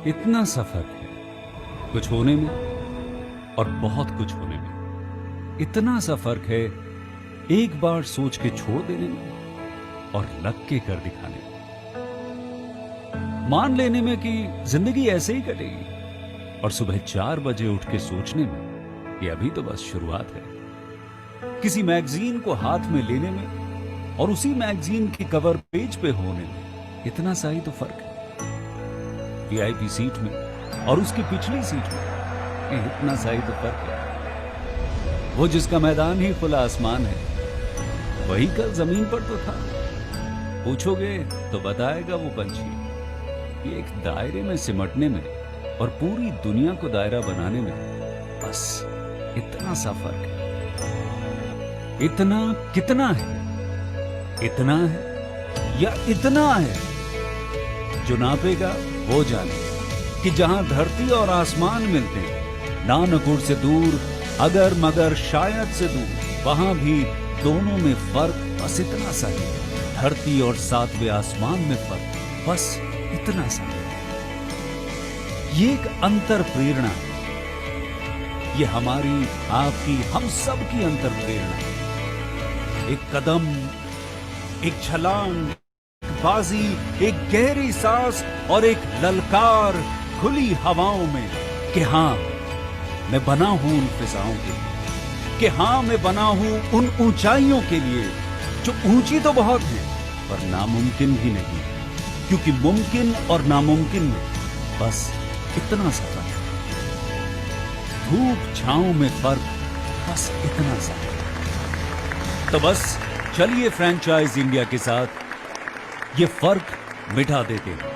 इतना सफर है कुछ होने में और बहुत कुछ होने में। इतना सा फर्क है एक बार सोच के छोड़ देने में और लग के कर दिखाने में। मान लेने में कि जिंदगी ऐसे ही कटेगी और सुबह 4 बजे उठ के सोचने में कि अभी तो बस शुरुआत है। किसी मैगजीन को हाथ में लेने में और उसी मैगजीन के कवर पेज पे होने में इतना सा ही तो फर्क है। वीआईपी सीट में और उसकी पिछली सीट में इतना सा ही तो फर्क है। वो जिसका मैदान ही खुला आसमान है वही कल जमीन पर तो था। पूछोगे तो बताएगा वो पंछी कि एक दायरे में सिमटने में और पूरी दुनिया को दायरा बनाने में बस इतना सा फर्क है। इतना कितना है? इतना है या इतना है? जो नापेगा वो जाने कि जहां धरती और आसमान मिलते हैं, नानकुर से दूर, अगर मगर शायद से दूर, वहां भी दोनों में फर्क बस इतना सा है। धरती और 7वें आसमान में फर्क बस इतना सा है। ये एक अंतर प्रेरणा है। ये हमारी, आपकी, हम सब की अंतर प्रेरणा है। एक कदम, एक छलांग, बाजी, एक गहरी सांस और एक ललकार खुली हवाओं में कि हाँ मैं बना हूं उन फिजाओं के लिए, कि हाँ मैं बना हूं उन ऊंचाइयों के लिए जो ऊंची तो बहुत है पर नामुमकिन भी नहीं, क्योंकि मुमकिन और नामुमकिन में बस इतना सा फर्क है। धूप छांव में फर्क बस इतना सा है। तो बस चलिए फ्रेंचाइज इंडिया के साथ ये फर्क मिटा देते हैं।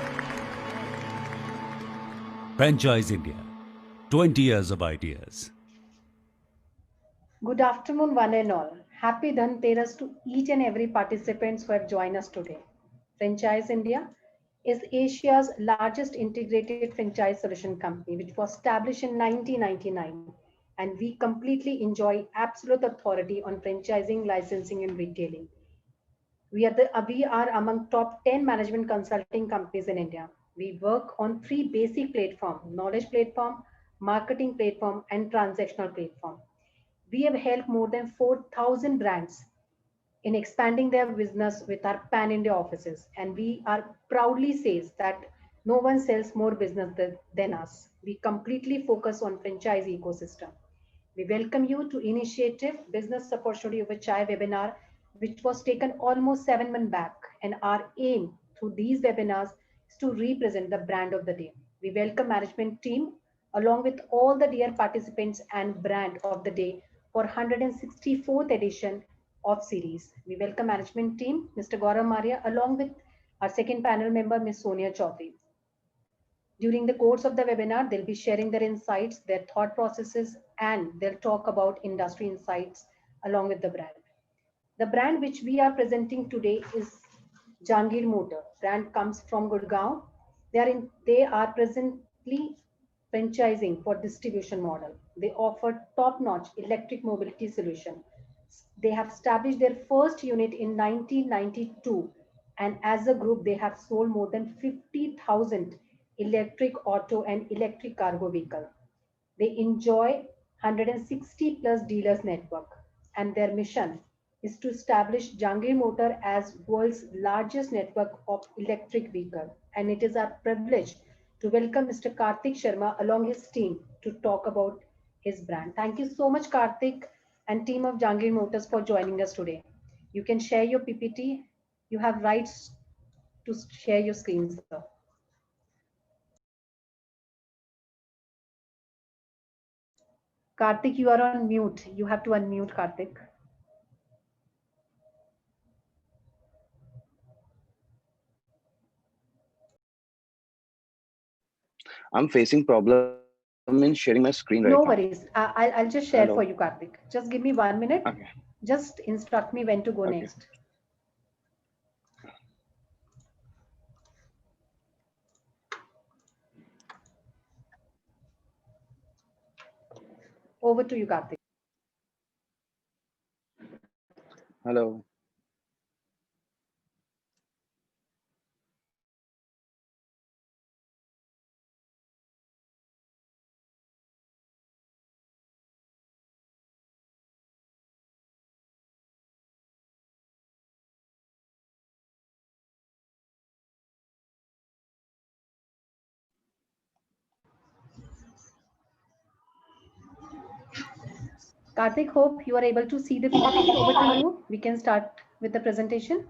Franchise India, 20 years of ideas. Good afternoon, one and all. Happy Dhanteras to each and every participants who have joined us today. Franchise India is Asia's largest integrated franchise solution company, which was established in 1999, and we completely enjoy absolute authority on franchising, licensing, and retailing. We are among top 10 management consulting companies in India. We work on 3 basic platforms: knowledge platform, marketing platform, and transactional platform. We have helped more than 4,000 brands in expanding their business with our pan-India offices. And we are proudly says that no one sells more business than us. We completely focus on franchise ecosystem. We welcome you to Initiative Business Opportunity Over Chai webinar, which was taken almost 7 months back. And our aim through these webinars is to represent the brand of the day. We welcome management team along with all the dear participants and brand of the day for 164th edition of series. We welcome management team, Mr. Gaurav Maria, along with our second panel member, Ms. Sonia Chaudhary. During the course of the webinar, they'll be sharing their insights, their thought processes, and they'll talk about industry insights along with the brand. The brand which we are presenting today is Jangir Motor. Brand comes from Gurgaon. They are presently franchising for distribution model. They offer top-notch electric mobility solution. They have established their first unit in 1992, and as a group, they have sold more than 50,000 electric auto and electric cargo vehicle. They enjoy 160 plus dealers network, and their mission is to establish Jangir Motor as world's largest network of electric vehicle. And it is our privilege to welcome Mr. Karthik Sharma along his team to talk about his brand. Thank you so much, Karthik and team of Jangir Motors for joining us today. You can share your PPT. You have rights to share your screen, sir. Karthik, you are on mute. You have to unmute, Karthik. I'm facing problem I'm in sharing my screen No right now. worries. I'll just share for Hello. you, Karthik. Just give me 1 minute. Okay. Just instruct me when to go Okay. next. Over to you, Karthik. Hello. Karthik, hope you are able to see the PPT. Over to you. We can start with the presentation.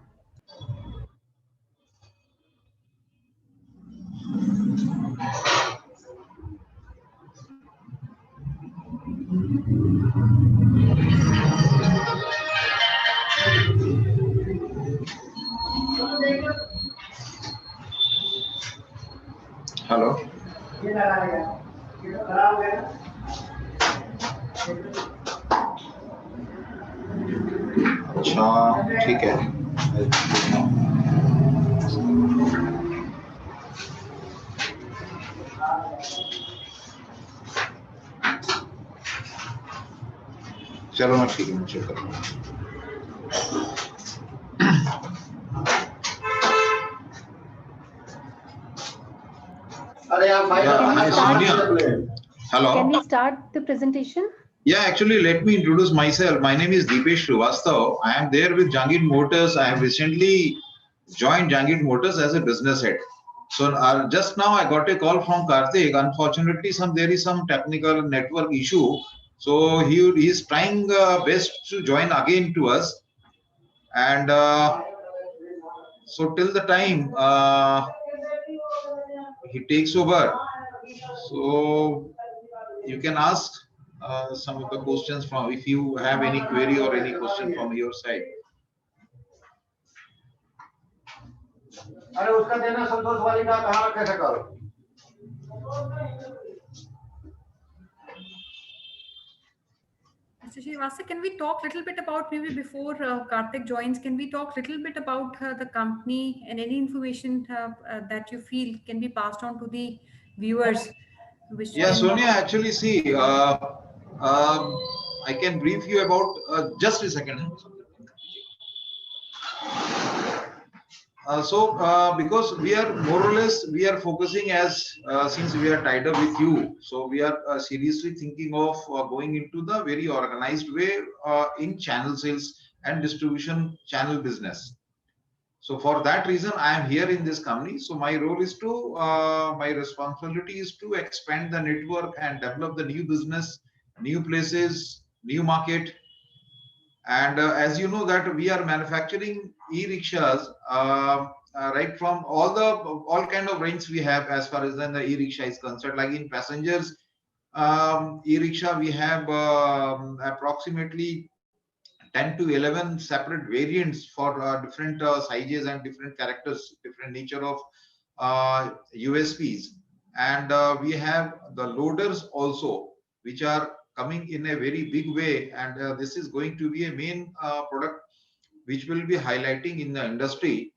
Hello अच्छा ठीक है चलो मैं ठीक है मैं check करता हूँ Hello. Can we start the presentation? Yeah, actually, let me introduce myself. My name is Deepesh Srivastav. I am there with Jangir Motors. I have recently joined Jangir Motors as a business head. So just now I got a call from Karthik. Unfortunately, there is some technical network issue. So he is trying best to join again to us. And so till the time he takes over, so you can ask some of the questions from if you have any query or any question from your side. अरे उसका देना संतोष वाली का कहाँ रखे थे कल Mr. Srivastava, can we talk a little bit about maybe before Karthik joins, can we talk a little bit about the company and any information that you feel can be passed on to the viewers? Which Yeah, can... Sonia, actually, see, I can brief you about just a second. Because we are more or less we are focusing as since we are tied up with you, so we are seriously thinking of going into the very organized way in channel sales and distribution channel business. So for that reason, I am here in this company. So my role is to my responsibility is to expand the network and develop the new business, new places, new market. And as you know that we are manufacturing e-rickshaws right from all kind of range we have as far as then the e-rickshaw is concerned. Like in passengers e-rickshaw, we have approximately 10 to 11 separate variants for different sizes and different characters, different nature of USPs. And we have the loaders also, which are coming in a very big way, and this is going to be a main product which will be highlighting in the industry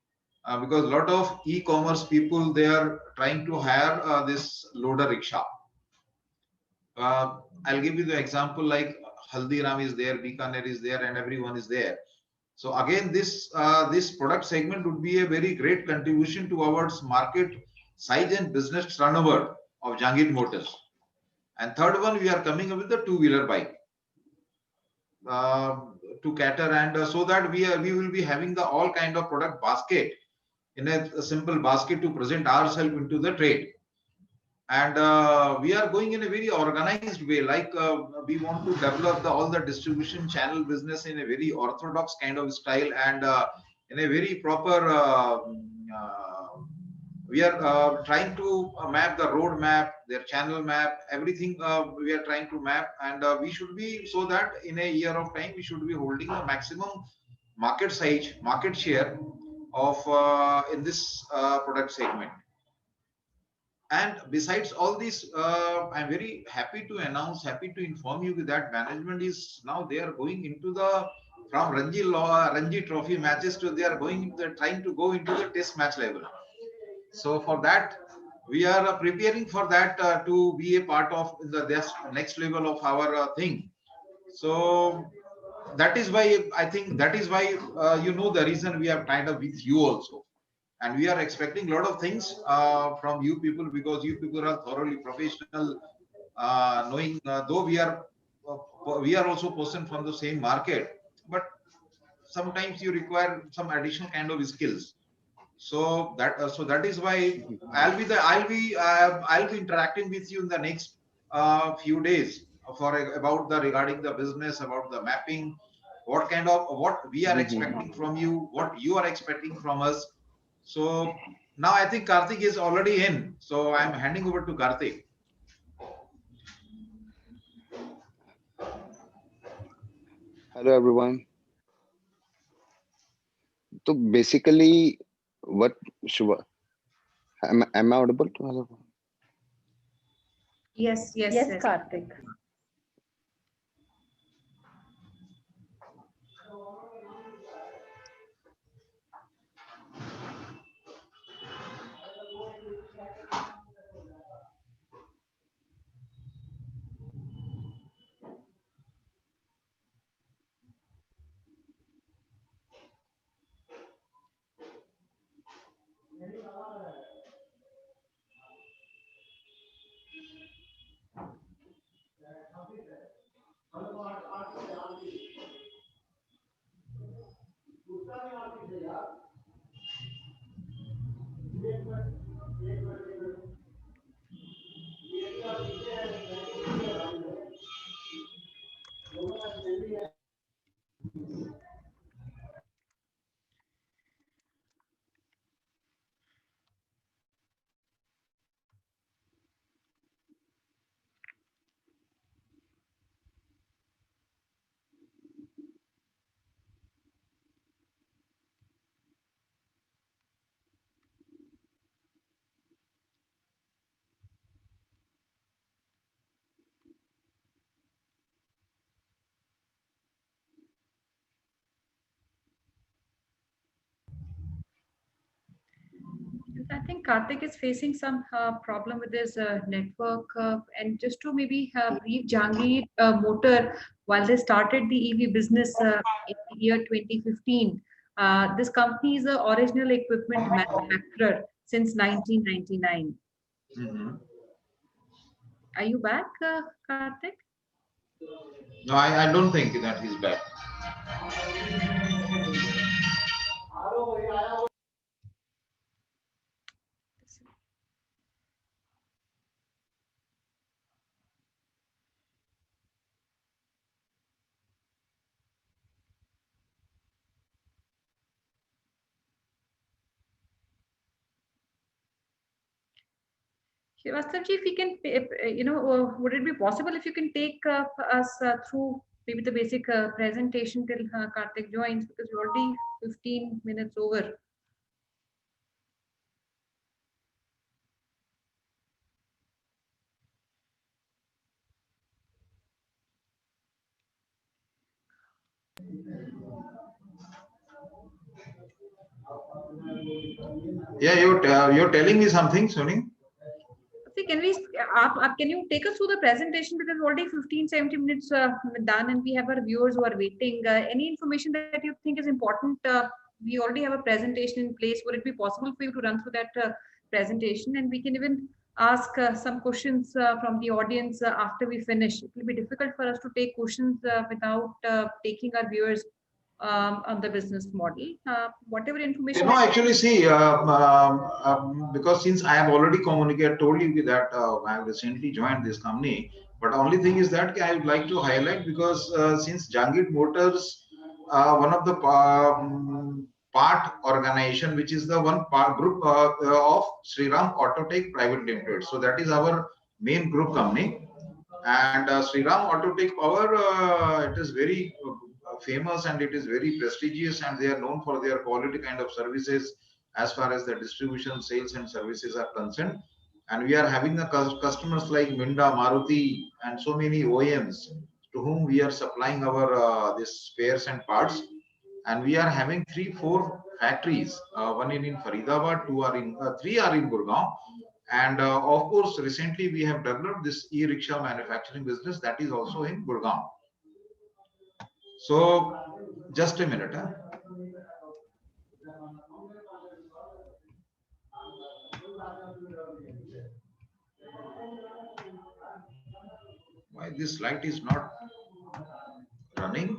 because a lot of e-commerce people, they are trying to hire this loader rickshaw. I'll give you the example like Haldiram is there, Bikaner is there, and everyone is there. So again, this product segment would be a very great contribution towards market size and business turnover of Jangir Motors. And third one, we are coming up with the two-wheeler bike to cater, and so that we will be having the all kind of product basket in a simple basket to present ourselves into the trade. And we are going in a very organized way, like we want to develop all the distribution channel business in a very orthodox kind of style, and in a very proper we are trying to map the road map, their channel map, everything we are trying to map, and we should be, so that in a year of time we should be holding a maximum market size, market share of in this product segment. And besides all this, I'm very happy to announce, happy to inform you that management is now they are going into the from Ranji Trophy matches to they are going they're trying to go into the Test match level. So for that, we are preparing for that to be a part of the next level of our thing. So that is why I think that is why the reason we have tied up with you also, and we are expecting a lot of things from you people because you people are thoroughly professional, knowing though we are also person from the same market, but sometimes you require some additional kind of skills. So that is why I'll be interacting with you in the next few days for about the regarding the business, about the mapping, what we are expecting from you, what you are expecting from us. So now I think Karthik is already in, so I'm handing over to Karthik. Hello, everyone. So basically, what Shubha, am I audible to hello? Yes, yes, Yes, yes. Karthik. I think Karthik is facing some problem with his network. And just to maybe brief Jahangir Motor, while they started the EV business in the year 2015, this company is an original equipment manufacturer since 1999. Mhm. Are you back, Karthik? No, I don't think that he's back. Srivastava ji, if you can, would it be possible if you can take us through maybe the basic presentation till Karthik joins, because we're already 15 minutes over. Yeah, you're telling me something, Suni? See, can you take us through the presentation, because already 15-17 minutes done and we have our viewers who are waiting. Any information that you think is important? We already have a presentation in place. Would it be possible for you to run through that presentation, and we can even ask some questions from the audience after we finish? It will be difficult for us to take questions without taking our viewers on the business model. Whatever information. No, actually, see, because since I have already communicated, told you that I have recently joined this company, but only thing is that I would like to highlight because since Jahangir Motors, one of the part organization, which is the one part group of Shriram Autotech Private Limited. So that is our main group company, and Shriram Autotech Power, it is very famous and it is very prestigious, and they are known for their quality kind of services as far as the distribution, sales, and services are concerned. And we are having the customers like Minda, Maruti, and so many OEMs to whom we are supplying our this spares and parts. And we are having 3-4 factories. One in Faridabad, three are in Gurgaon. And of course, recently we have developed this e-rickshaw manufacturing business that is also in Gurgaon. So, just a minute. Why this light is not running?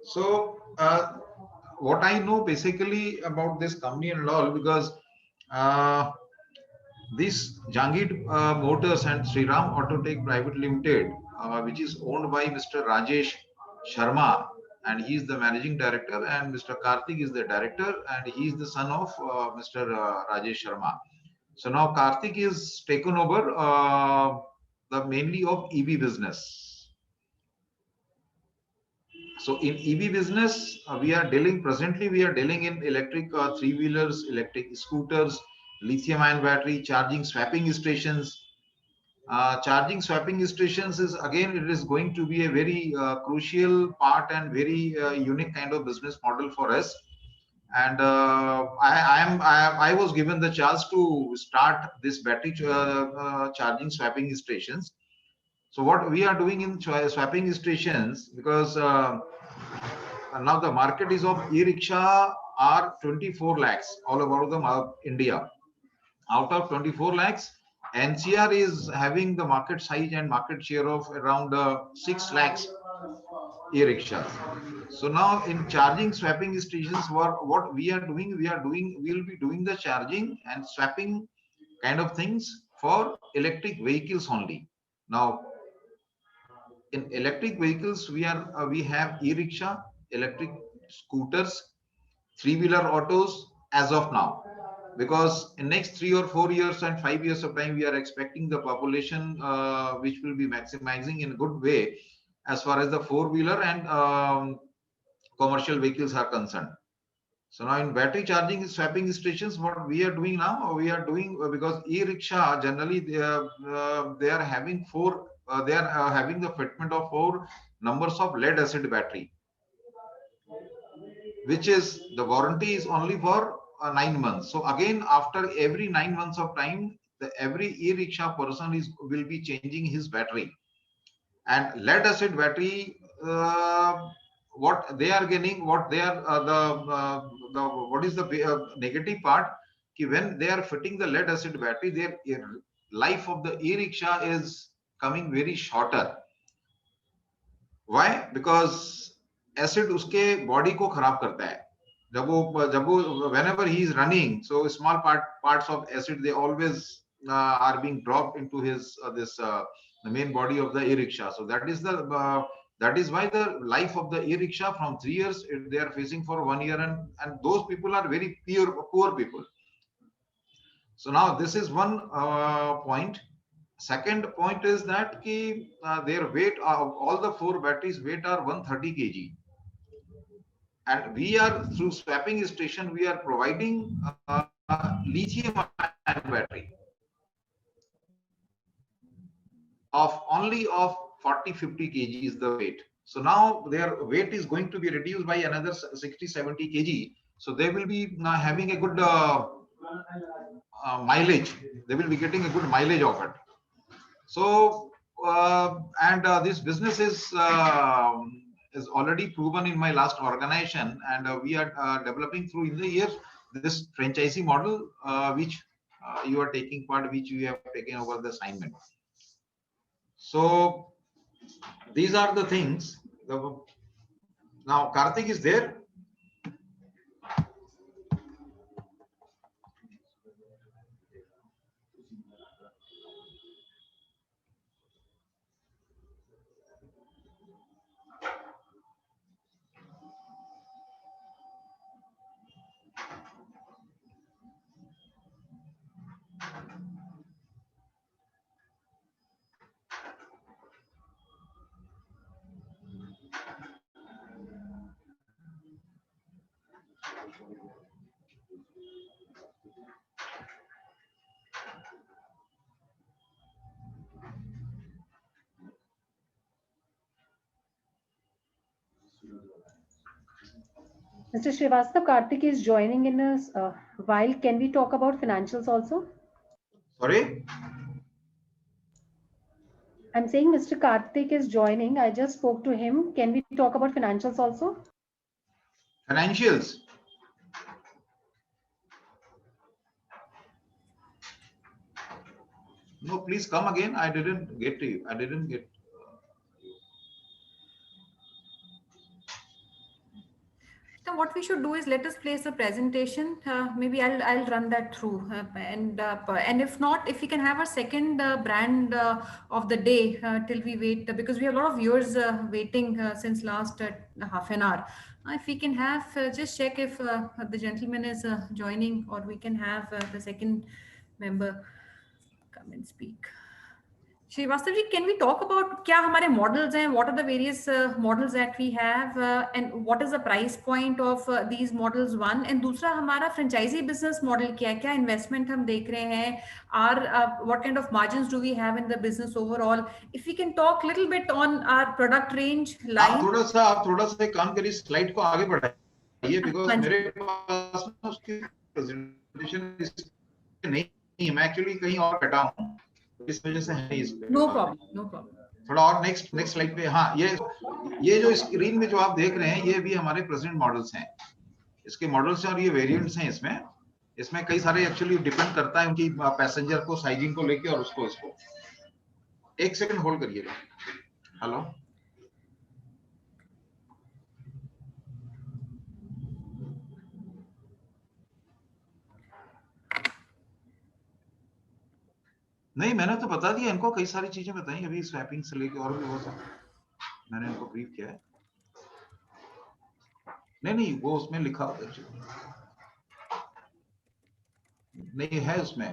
So, what I know basically about this company and all, because uh, this Jangid Motors and Sriram Autotech Private Limited, which is owned by Mr. Rajesh Sharma, and he is the managing director, and Mr. Karthik is the director, and he is the son of Mr. Rajesh Sharma. So now Karthik is taken over the mainly of EV business. So in EV business, we are dealing in electric three-wheelers, electric scooters, lithium-ion battery, charging swapping stations. Charging swapping stations is again, it is going to be a very crucial part and very unique kind of business model for us. And I was given the chance to start this battery charging swapping stations. So what we are doing in swapping stations, because now the market is of e-rickshaw are 24 lakhs all over the India. Out of 24 lakhs, NCR is having the market size and market share of around 6 lakhs e-rickshaws. So now in charging swapping stations, what we are doing, we'll be doing the charging and swapping kind of things for electric vehicles only. Now in electric vehicles, we have e-rickshaw, electric scooters, three-wheeler autos as of now, because in next 3 or 4 years and 5 years of time, we are expecting the population which will be maximizing in a good way as far as the four-wheeler and commercial vehicles are concerned. So now in battery charging swapping stations, what we are doing now, because e-rickshaw generally they are having having the fitment of 4 numbers of lead acid battery, which is the warranty is only for 9 months. So again, after every 9 months of time, every e-rickshaw person will be changing his battery. And lead acid battery, what they are getting, what is the negative part? When they are fitting the lead acid battery, their life of the e-rickshaw is coming very shorter. Why? Because acid uske body ko kharab karta hai. Whenever he is running, so small parts of acid, they always are being dropped into his the main body of the e-rickshaw. So that is why the life of the e-rickshaw from 3 years they are facing for 1 year, and those people are very poor people. So now this is one point. Second point is that their weight of all the 4 batteries weight are 130 kg. And we are through swapping station, we are providing lithium ion battery of only of 40-50 kg is the weight. So now their weight is going to be reduced by another 60-70 kg. So they will be having a good mileage. They will be getting a good mileage of it. So this business is already proven in my last organization, and we are developing through in the years this franchisee model, which you are taking part, which you have taken over the assignment. So these are the things. Now Karthik is there. Mr. Srivastav, Karthik is joining in a while. Can we talk about financials also? Sorry? I'm saying Mr. Karthik is joining. I just spoke to him. Can we talk about financials also? Financials. No, please come again. I didn't get to you. I didn't get. Now, what we should do is let us place a presentation. Maybe I'll run that through, and if not, if we can have a second brand of the day till we wait, because we have a lot of viewers waiting since last half an hour. If we can have just check if the gentleman is joining, or we can have the second member come and speak. Srivastav ji, can we talk about क्या हमारे models हैं? What are the various models that we have, and what is the price point of these models? One, and दूसरा हमारा franchisee business model क्या है? क्या investment हम देख रहे हैं? What kind of margins do we have in the business overall? If we can talk little bit on our product range line. आप थोड़ा सा एक काम करिए, स्लाइड को आगे बढ़ाइए, बिकॉज मेरे पास ना उसकी प्रेजेंटेशन नहीं, मैं एक्चुअली कहीं और बैठा हूँ, इस वजह से है इस पे। No problem. थोड़ा और नेक्स्ट स्लाइड पे। हाँ, ये जो स्क्रीन में जो आप देख रहे हैं, ये भी हमारे प्रेजेंट मॉडल्स हैं। इसके मॉडल्स हैं और ये वेरिएंट्स हैं। इसमें कई सारे एक्चुअली डिपेंड करता है उनकी पैसेंजर को, साइजिंग को लेके, और उसको एक सेकंड होल्ड करिएगा। हेलो, नहीं, मैंने तो बता दिया इनको, कई सारी चीजें बताई अभी, स्वैपिंग से लेके और भी बहुत सारा मैंने इनको ब्रीफ किया है। नहीं, वो उसमें लिखा होता है, नहीं है उसमें।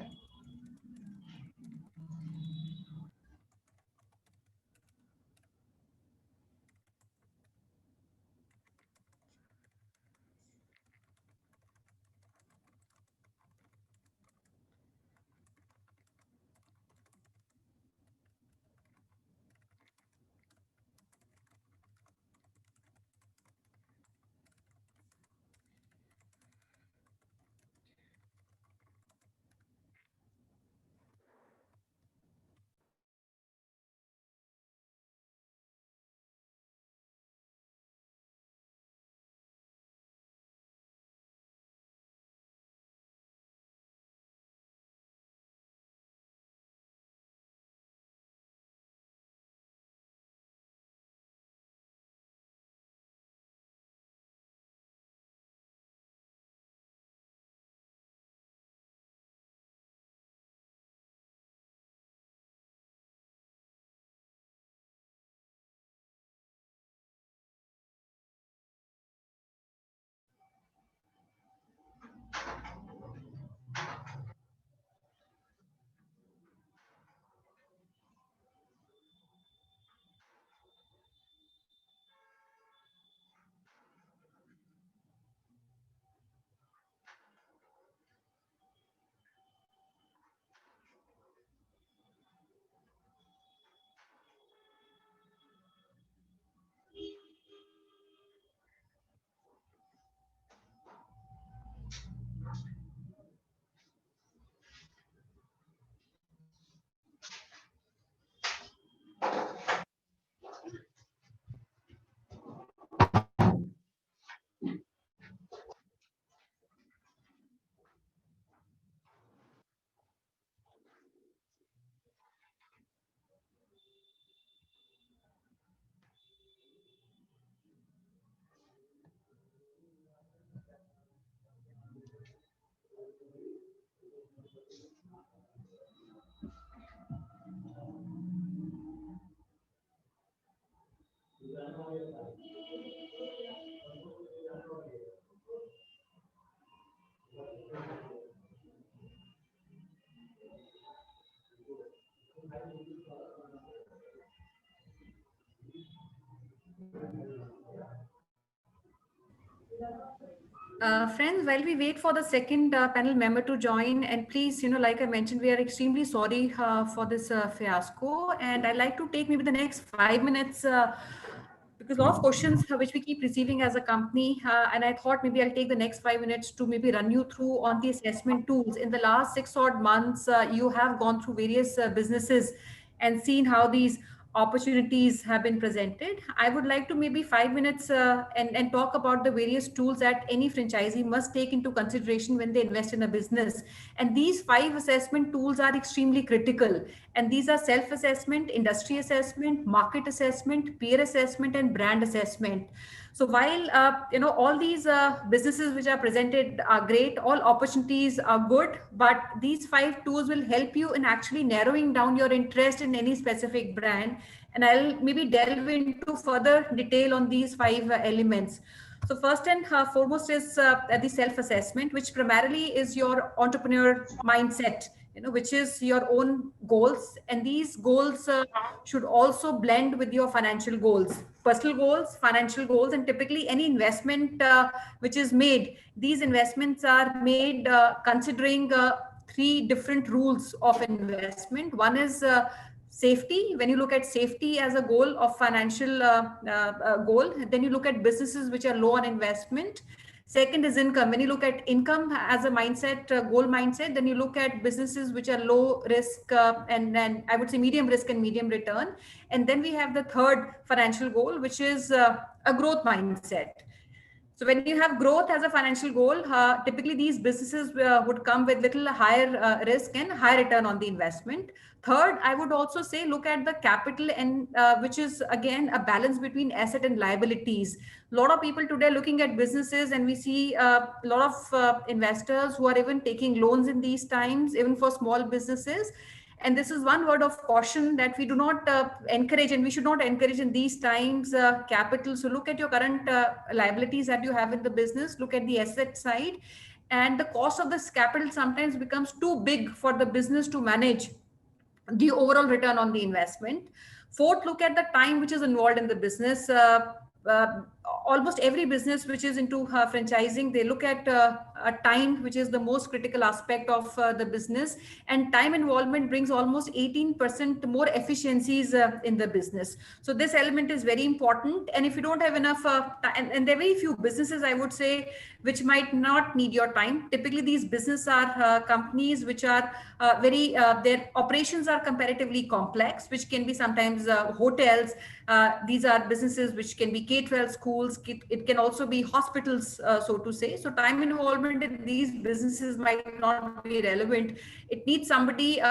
Friends, while we wait for the second panel member to join, and please, like I mentioned, we are extremely sorry for this fiasco. And I'd like to take maybe the next 5 minutes because a lot of questions which we keep receiving as a company. And I thought maybe I'll take the next 5 minutes to maybe run you through on the assessment tools. In the last 6 odd months, you have gone through various businesses and seen how these opportunities have been presented. I would like to maybe 5 minutes and talk about the various tools that any franchisee must take into consideration when they invest in a business. And these 5 assessment tools are extremely critical. And these are self-assessment, industry assessment, market assessment, peer assessment, and brand assessment. So while all these businesses which are presented are great, all opportunities are good, but these 5 tools will help you in actually narrowing down your interest in any specific brand. And I'll maybe delve into further detail on these 5 elements. So first and foremost is the self-assessment, which primarily is your entrepreneur mindset, which is your own goals. And these goals should also blend with your financial goals, personal goals, financial goals, and typically any investment which is made. These investments are made considering 3 different rules of investment. One is safety. When you look at safety as a goal of financial goal, then you look at businesses which are low on investment. Second is income. When you look at income as a mindset, goal mindset, then you look at businesses which are low risk and I would say medium risk and medium return. And then we have the third financial goal, which is a growth mindset. So when you have growth as a financial goal, typically these businesses would come with little higher risk and higher return on the investment. Third, I would also say look at the capital, and which is again a balance between asset and liabilities. A lot of people today are looking at businesses, and we see a lot of investors who are even taking loans in these times, even for small businesses. And this is one word of caution that we do not encourage, and we should not encourage in these times capital. So look at your current liabilities that you have in the business, look at the asset side, and the cost of this capital sometimes becomes too big for the business to manage the overall return on the investment. Fourth, look at the time which is involved in the business. Almost every business which is into franchising, they look at a time which is the most critical aspect of the business, and time involvement brings almost 18% more efficiencies in the business. So this element is very important. And if you don't have enough and there are very few businesses, I would say, which might not need your time. Typically these business are companies which are their operations are comparatively complex, which can be sometimes hotels. These are businesses which can be K-12 schools. It can also be hospitals, so to say. So time involvement in these businesses might not be relevant. It needs somebody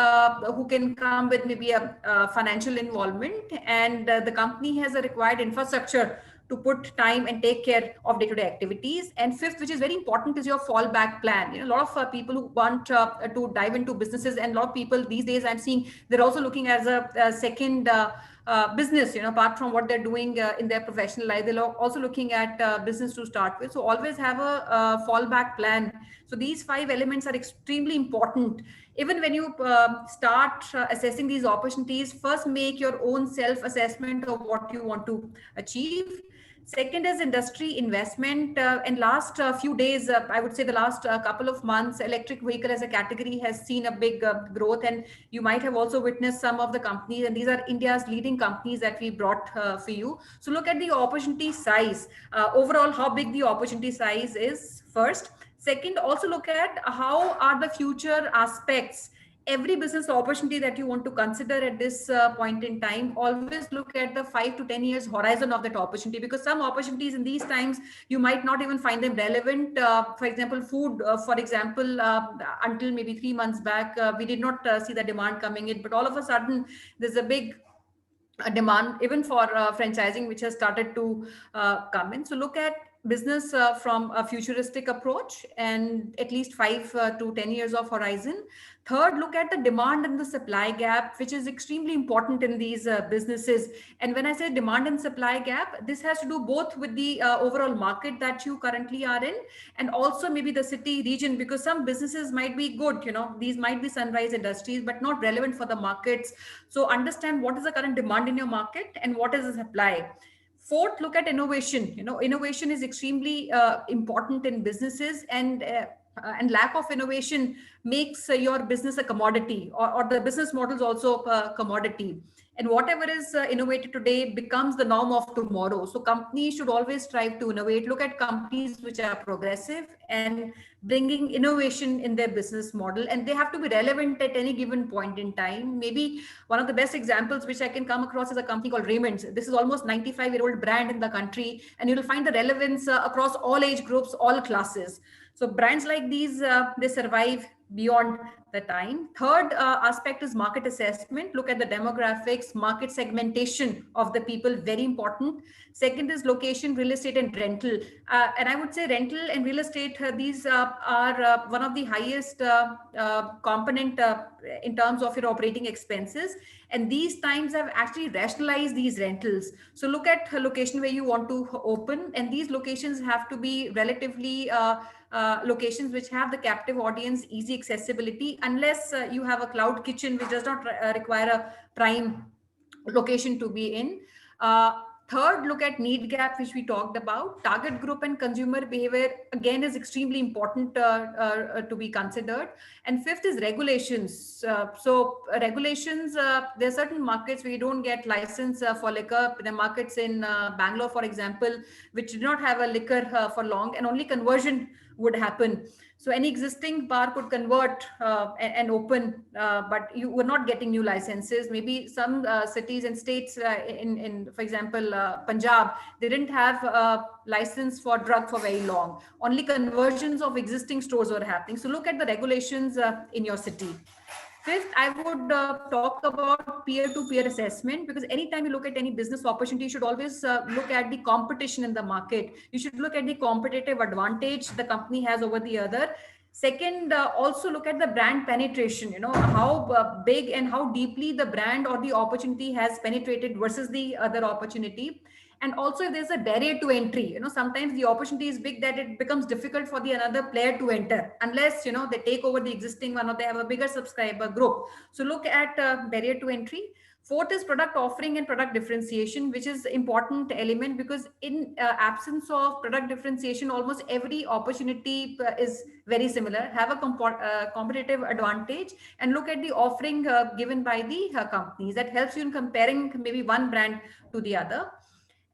who can come with maybe a financial involvement, and the company has a required infrastructure to put time and take care of day-to-day activities. And fifth, which is very important, is your fallback plan. A lot of people who want to dive into businesses, and a lot of people these days I'm seeing, they're also looking as a second business, apart from what they're doing in their professional life. They're also looking at business to start with. So always have a fallback plan. So these 5 elements are extremely important. Even when you start assessing these opportunities, first make your own self-assessment of what you want to achieve. Second is industry investment. In last few days, I would say the last couple of months, electric vehicle as a category has seen a big growth. And you might have also witnessed some of the companies, and these are India's leading companies that we brought for you. So look at the opportunity size. Overall, how big the opportunity size is first. Second, also look at how are the future aspects. Every business opportunity that you want to consider at this point in time, always look at the 5 to 10 years horizon of that opportunity, because some opportunities in these times, you might not even find them relevant. For example, food, for example, until maybe 3 months back, we did not see the demand coming in, but all of a sudden there's a big demand even for franchising, which has started to come in. So look at business from a futuristic approach and at least 5 to 10 years of horizon. Third, look at the demand and the supply gap, which is extremely important in these businesses. And when I say demand and supply gap, this has to do both with the overall market that you currently are in, and also maybe the city region, because some businesses might be good, these might be sunrise industries, but not relevant for the markets. So understand what is the current demand in your market and what is the supply. Fourth, look at innovation. Innovation is extremely important in businesses, and lack of innovation makes your business a commodity, or the business model is also a commodity. And whatever is innovated today becomes the norm of tomorrow. So companies should always strive to innovate. Look at companies which are progressive and bringing innovation in their business model, and they have to be relevant at any given point in time. Maybe one of the best examples which I can come across is a company called Raymond's. This is almost 95-year-old brand in the country, and you'll find the relevance across all age groups, all classes. So brands like these, they survive beyond the time. Third aspect is market assessment. Look at the demographics, market segmentation of the people, very important. Second is location, real estate, and rental. And I would say rental and real estate, these are one of the highest component in terms of your operating expenses. And these times have actually rationalized these rentals. So look at a location where you want to open, and these locations have to be relatively locations which have the captive audience, easy accessibility, unless you have a cloud kitchen which does not require a prime location to be in. Third, look at need gap, which we talked about. Target group and consumer behavior, again, is extremely important to be considered. And fifth is regulations. Regulations, there are certain markets where you don't get license for liquor. There are markets in Bangalore, for example, which do not have a liquor for long, and only conversion would happen. So any existing bar could convert and open, but you were not getting new licenses. Maybe some cities and states in, for example, Punjab, they didn't have a license for drug for very long. Only conversions of existing stores were happening. So look at the regulations in your city. Fifth, I would talk about peer-to-peer assessment, because anytime you look at any business opportunity, you should always look at the competition in the market. You should look at the competitive advantage the company has over the other. Second, also look at the brand penetration, how big and how deeply the brand or the opportunity has penetrated versus the other opportunity. And also, if there's a barrier to entry, sometimes the opportunity is big that it becomes difficult for the another player to enter, unless they take over the existing one or they have a bigger subscriber group. So look at barrier to entry. Fourth is product offering and product differentiation, which is important element, because in absence of product differentiation, almost every opportunity is very similar. Have a competitive advantage, and look at the offering given by the companies. That helps you in comparing maybe one brand to the other.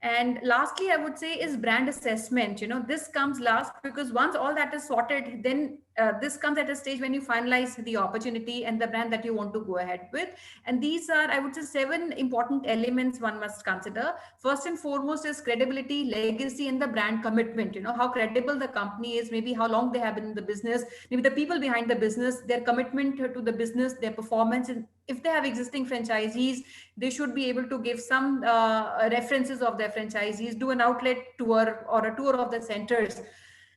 And lastly, I would say is brand assessment. This comes last, because once all that is sorted, then this comes at a stage when you finalize the opportunity and the brand that you want to go ahead with. And these are, I would say, 7 important elements one must consider. First and foremost is credibility, legacy, and the brand commitment. How credible the company is, maybe how long they have been in the business, maybe the people behind the business, their commitment to the business, their performance. And if they have existing franchisees, they should be able to give some references of their franchisees, do an outlet tour or a tour of the centers.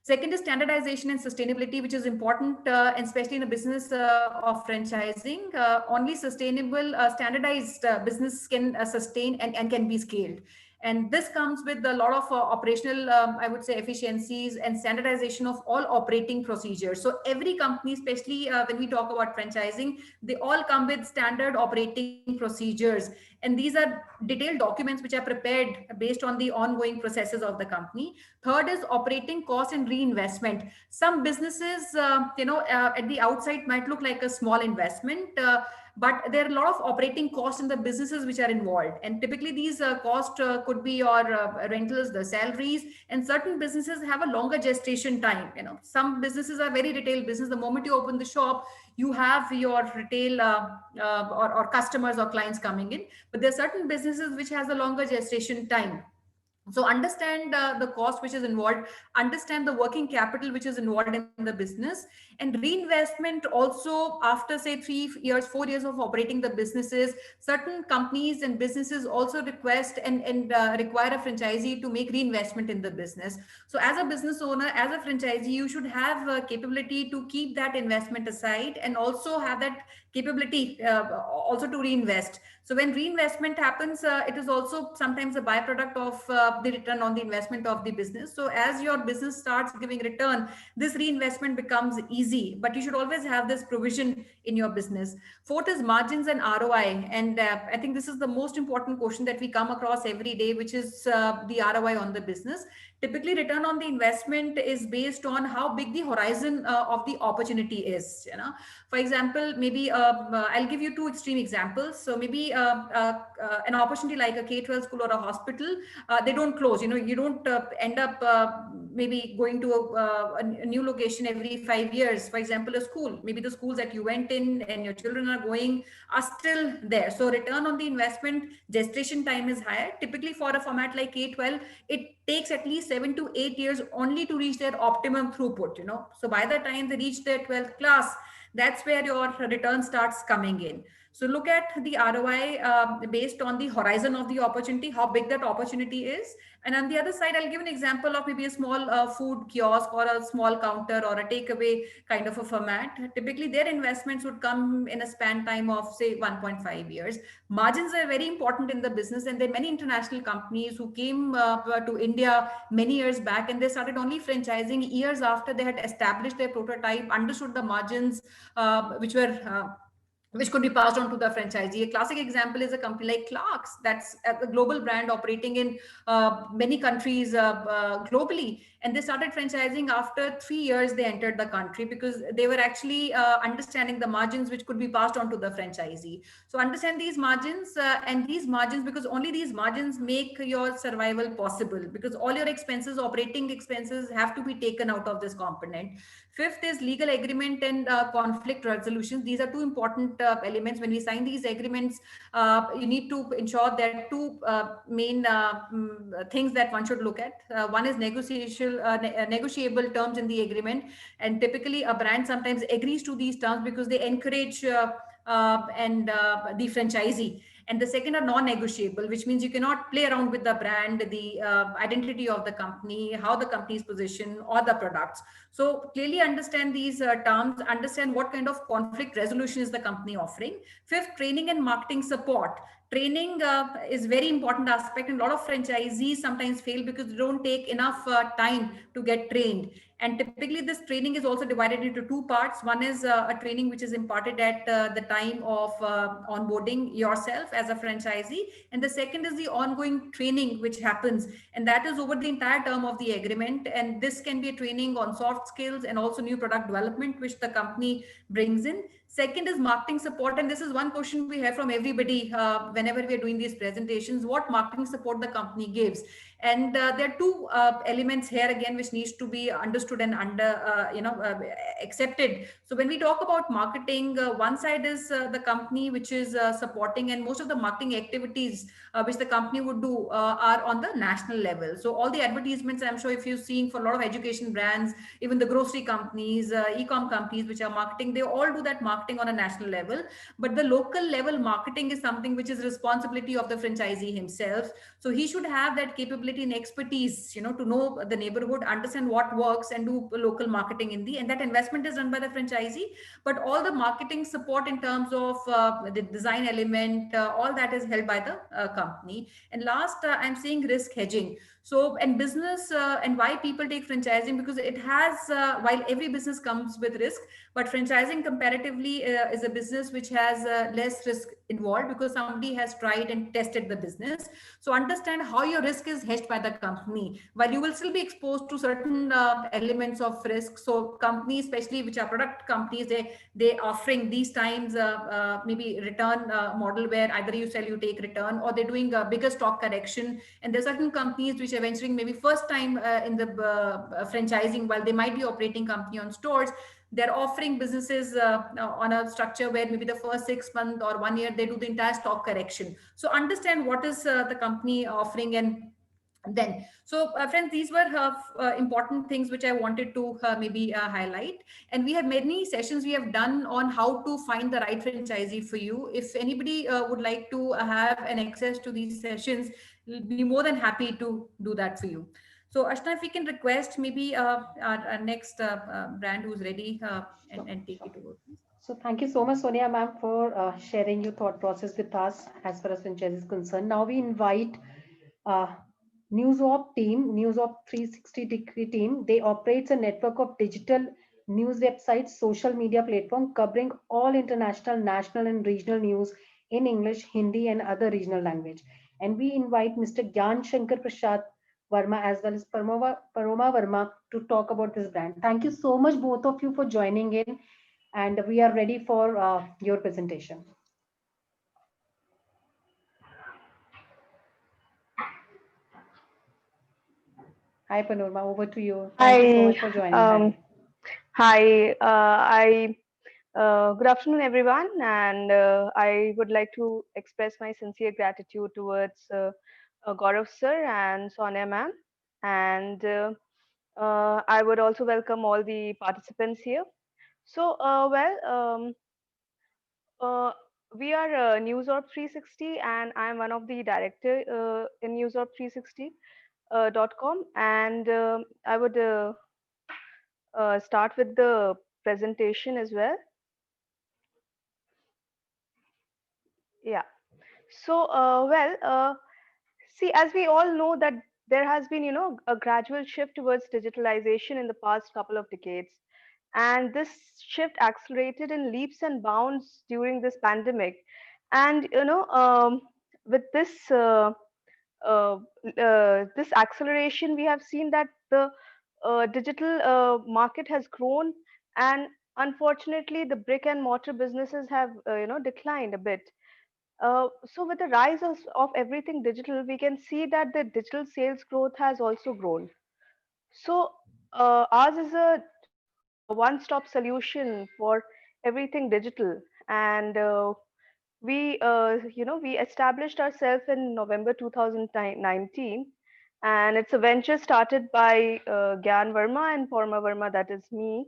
Second is standardization and sustainability, which is important, and especially in the business of franchising. Only sustainable, standardized business can sustain and can be scaled. And this comes with a lot of operational, I would say, efficiencies and standardization of all operating procedures. So every company, especially when we talk about franchising, they all come with standard operating procedures. And these are detailed documents which are prepared based on the ongoing processes of the company. Third is operating cost and reinvestment. Some businesses, at the outside might look like a small investment, but there are a lot of operating costs in the businesses which are involved. And typically these costs could be your rentals, the salaries, and certain businesses have a longer gestation time. Some businesses are very retail business. The moment you open the shop, you have your retail or customers or clients coming in. But there are certain businesses which has a longer gestation time. So understand the cost which is involved, understand the working capital which is involved in the business, and reinvestment also after say 3 years, 4 years of operating the businesses. Certain companies and businesses also request and require a franchisee to make reinvestment in the business. So as a business owner, as a franchisee, you should have a capability to keep that investment aside and also have that capability also to reinvest. So when reinvestment happens, it is also sometimes a byproduct of the return on the investment of the business. So as your business starts giving return, this reinvestment becomes easy, but you should always have this provision in your business. Fourth is margins and ROI. And I think this is the most important question that we come across every day, which is the ROI on the business. Typically, return on the investment is based on how big the horizon of the opportunity is. For example, maybe I'll give you two extreme examples. So maybe an opportunity like a K-12 school or a hospital, they don't close. You don't end up maybe going to a new location every 5 years. For example, a school, maybe the schools that you went in and your children are going are still there. So return on the investment, gestation time is higher. Typically for a format like K-12, it takes at least 7 to 8 years only to reach their optimum throughput. So by the time they reach their 12th class, that's where your return starts coming in. So look at the ROI based on the horizon of the opportunity, how big that opportunity is. And on the other side, I'll give an example of maybe a small food kiosk or a small counter or a takeaway kind of a format. Typically, their investments would come in a span time of, say, 1.5 years. Margins are very important in the business, and there are many international companies who came to India many years back, and they started only franchising years after they had established their prototype, understood the margins, which could be passed on to the franchisee. A classic example is a company like Clarks. That's a global brand operating in many countries globally. And they started franchising after 3 years they entered the country, because they were actually understanding the margins which could be passed on to the franchisee. So understand these margins because only these margins make your survival possible, because all your expenses, operating expenses, have to be taken out of this component. Fifth is legal agreement and conflict resolutions. These are two important elements. When we sign these agreements, you need to ensure there are two main things that one should look at. One is negotiable terms in the agreement. And typically a brand sometimes agrees to these terms because they encourage the franchisee. And the second are non-negotiable, which means you cannot play around with the brand, the identity of the company, how the company is positioned, or the products. So clearly understand these terms, understand what kind of conflict resolution is the company offering. Fifth, training and marketing support. Training is very important aspect, and a lot of franchisees sometimes fail because they don't take enough time to get trained. And typically this training is also divided into two parts. One is a training which is imparted at the time of onboarding yourself as a franchisee. And the second is the ongoing training which happens. And that is over the entire term of the agreement. And this can be a training on soft skills and also new product development, which the company brings in. Second is marketing support. And this is one question we have from everybody whenever we are doing these presentations: what marketing support the company gives. And there are two elements here again which needs to be understood and accepted. So when we talk about marketing, one side is the company which is supporting, and most of the marketing activities which the company would do are on the national level. So all the advertisements, I'm sure if you're seeing for a lot of education brands, even the grocery companies, e-com companies which are marketing, they all do that marketing on a national level. But the local level marketing is something which is responsibility of the franchisee himself. So he should have that capability and expertise, to know the neighborhood, understand what works, and do local marketing and that investment is done by the franchisee. But all the marketing support in terms of the design element, all that is held by the company. And last, I'm saying risk hedging. So, and business and why people take franchising, because it has, while every business comes with risk, but franchising comparatively is a business which has less risk involved, because somebody has tried and tested the business. So understand how your risk is hedged by the company, while you will still be exposed to certain elements of risk. So companies, especially which are product companies, they offering these times maybe return model where either you sell, you take return, or they're doing a bigger stock correction. And there are certain companies which are venturing maybe first time in the franchising, while they might be operating company on stores. They're offering businesses on a structure where maybe the first 6 months or 1 year, they do the entire stock correction. So understand what is the company offering. And then, so friends, these were important things which I wanted to maybe highlight. And we have many sessions we have done on how to find the right franchisee for you. If anybody would like to have an access to these sessions, we'll be more than happy to do that for you. So Ashna, if we can request maybe our next brand who's ready and take it over, please. So thank you so much, Sonia ma'am, for sharing your thought process with us as far as franchise is concerned. Now we invite NewsOp team, NewsOp 360-degree team, they operates a network of digital news websites, social media platform covering all international, national and regional news in English, Hindi and other regional language. And we invite Mr. Gyan Shankar Prasad Verma as well as Paroma Verma to talk about this brand. Thank you so much both of you for joining in, and we are ready for your presentation. Hi Panorama, over to you. Thank you so much for joining. Hi. Good afternoon, everyone, and I would like to express my sincere gratitude towards Gaurav sir and Sonia ma'am, and I would also welcome all the participants here. So, uh, we are NewsOrb 360, and I am one of the director in NewsOrb 360.com, and I would start with the presentation as well. Yeah. So, see, as we all know that there has been, a gradual shift towards digitalization in the past couple of decades. And this shift accelerated in leaps and bounds during this pandemic. And, with uh, this acceleration, we have seen that the digital market has grown, and unfortunately, the brick and mortar businesses have, declined a bit. So with the rise of everything digital, we can see that the digital sales growth has also grown. So ours is a one-stop solution for everything digital, and we established ourselves in November 2019, and it's a venture started by Gyan Verma and Porma Verma, that is me.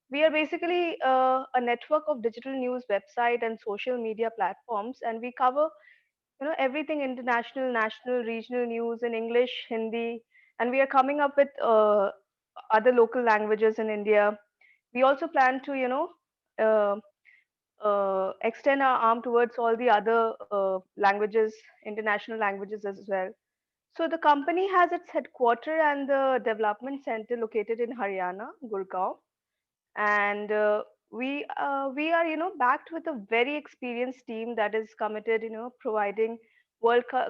We are basically a network of digital news website and social media platforms, and we cover everything international, national, regional news in English, Hindi, and we are coming up with other local languages in India. We also plan to uh, extend our arm towards all the other languages, international languages as well. So the company has its headquarter and the development center located in Haryana, Gurgaon, and we are backed with a very experienced team that is committed, providing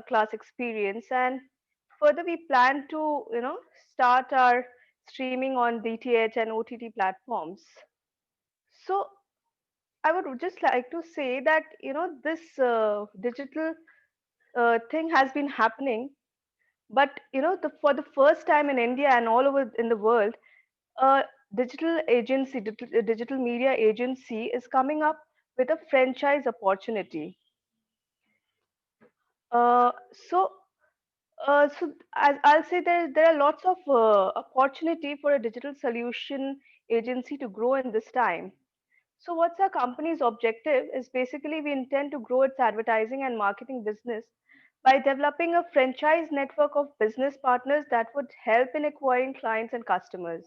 class experience. And further, we plan to start our streaming on DTH and OTT platforms. So I would just like to say that this digital thing has been happening, but for the first time in India and all over in the world, a digital media agency is coming up with a franchise opportunity. Uh, so, so as I'll say, there are lots of opportunity for a digital solution agency to grow in this time. So, what's our company's objective? Is basically we intend to grow its advertising and marketing business by developing a franchise network of business partners that would help in acquiring clients and customers.